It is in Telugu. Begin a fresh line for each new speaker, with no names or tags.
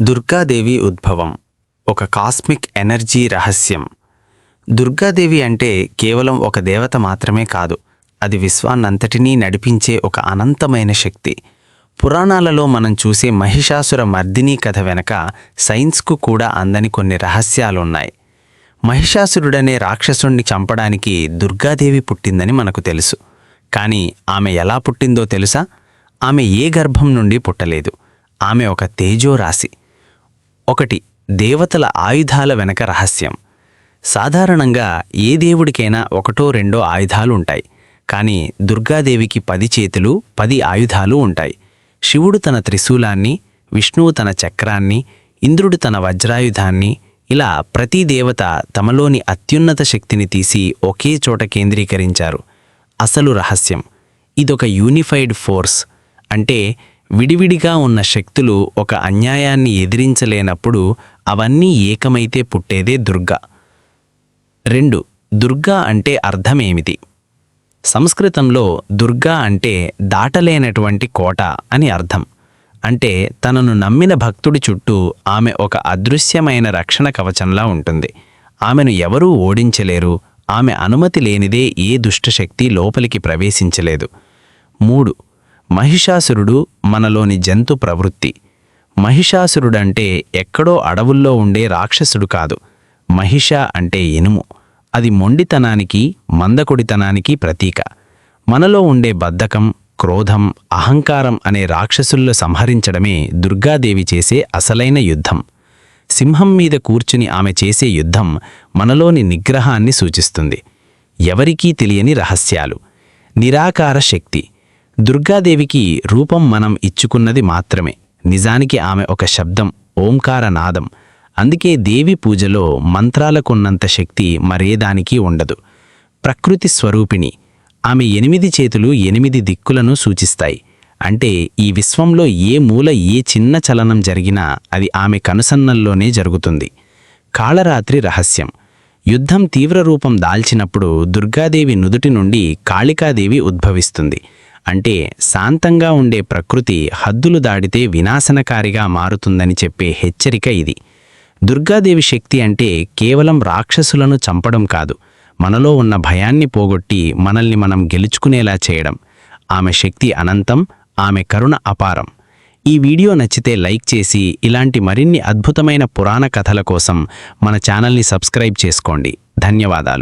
దుర్గాదేవి ఉద్భవం ఒక కాస్మిక్ ఎనర్జీ రహస్యం. దుర్గాదేవి అంటే కేవలం ఒక దేవత మాత్రమే కాదు, అది విశ్వాన్నంతటినీ నడిపించే ఒక అనంతమైన శక్తి. పురాణాలలో మనం చూసే మహిషాసుర మర్దినీ కథ వెనక సైన్స్కు కూడా అందని కొన్ని రహస్యాలున్నాయి. మహిషాసురుడనే రాక్షసుణ్ణి చంపడానికి దుర్గాదేవి పుట్టిందని మనకు తెలుసు. కానీ ఆమె ఎలా పుట్టిందో తెలుసా? ఆమె ఏ గర్భం నుండి పుట్టలేదు. ఆమె ఒక తేజోరాశి. ఒకటి, దేవతల ఆయుధాల వెనక రహస్యం. సాధారణంగా ఏ దేవుడికైనా ఒకటో రెండో ఆయుధాలు ఉంటాయి. కానీ దుర్గాదేవికి 10 చేతులు 10 ఆయుధాలు ఉంటాయి. శివుడు తన త్రిశూలాన్ని, విష్ణువు తన చక్రాన్ని, ఇంద్రుడు తన వజ్రాయుధాన్ని, ఇలా ప్రతి దేవత తమలోని అత్యున్నత శక్తిని తీసి ఒకే చోట కేంద్రీకరించారు. అసలు రహస్యం, ఇదొక యూనిఫైడ్ ఫోర్స్. అంటే విడివిడిగా ఉన్న శక్తులు ఒక అన్యాయాన్ని ఎదిరించలేనప్పుడు అవన్నీ ఏకమైతే పుట్టేదే దుర్గా. 2. దుర్గా అంటే అర్థమేమిటి? సంస్కృతంలో దుర్గా అంటే దాటలేనటువంటి కోట అని అర్థం. అంటే తనను నమ్మిన భక్తుడి చుట్టూ ఆమె ఒక అదృశ్యమైన రక్షణ కవచంలా ఉంటుంది. ఆమెను ఎవరూ ఓడించలేరు. ఆమె అనుమతి లేనిదే ఏ దుష్టశక్తి లోపలికి ప్రవేశించలేదు. 3. మహిషాసురుడు మనలోని జంతు ప్రవృత్తి. మహిషాసురుడంటే ఎక్కడో అడవుల్లో ఉండే రాక్షసుడు కాదు. మహిష అంటే ఇనుము. అది మొండితనానికి, మందకొడితనానికి ప్రతీక. మనలో ఉండే బద్ధకం, క్రోధం, అహంకారం అనే రాక్షసుల్లో సంహరించడమే దుర్గాదేవి చేసే అసలైన యుద్ధం. సింహం మీద కూర్చుని ఆమె చేసే యుద్ధం మనలోని నిగ్రహాన్ని సూచిస్తుంది. ఎవరికీ తెలియని రహస్యాలు. నిరాకార శక్తి. దుర్గాదేవికి రూపం మనం ఇచ్చుకున్నది మాత్రమే. నిజానికి ఆమె ఒక శబ్దం, ఓంకార నాదం. అందుకే దేవి పూజలో మంత్రాలకున్నంత శక్తి మరేదానికి ఉండదు. ప్రకృతి స్వరూపిణి. ఆమె 8 చేతులు 8 దిక్కులను సూచిస్తాయి. అంటే ఈ విశ్వంలో ఏ మూల ఏ చిన్న చలనం జరిగినా అది ఆమె కనుసన్నల్లోనే జరుగుతుంది. కాళరాత్రి రహస్యం. యుద్ధం తీవ్రరూపం దాల్చినప్పుడు దుర్గాదేవి నుదుటి నుండి కాళికాదేవి ఉద్భవిస్తుంది. అంటే శాంతంగా ఉండే ప్రకృతి హద్దులు దాడితే వినాశనకారిగా మారుతుందని చెప్పే హెచ్చరిక ఇది. దుర్గాదేవి శక్తి అంటే కేవలం రాక్షసులను చంపడం కాదు, మనలో ఉన్న భయాన్ని పోగొట్టి మనల్ని మనం గెలుచుకునేలా చేయడం. ఆమె శక్తి అనంతం, ఆమె కరుణ అపారం. ఈ వీడియో నచ్చితే లైక్ చేసి ఇలాంటి మరిన్ని అద్భుతమైన పురాణ కథల కోసం మన ఛానల్ని సబ్స్క్రైబ్ చేసుకోండి. ధన్యవాదాలు.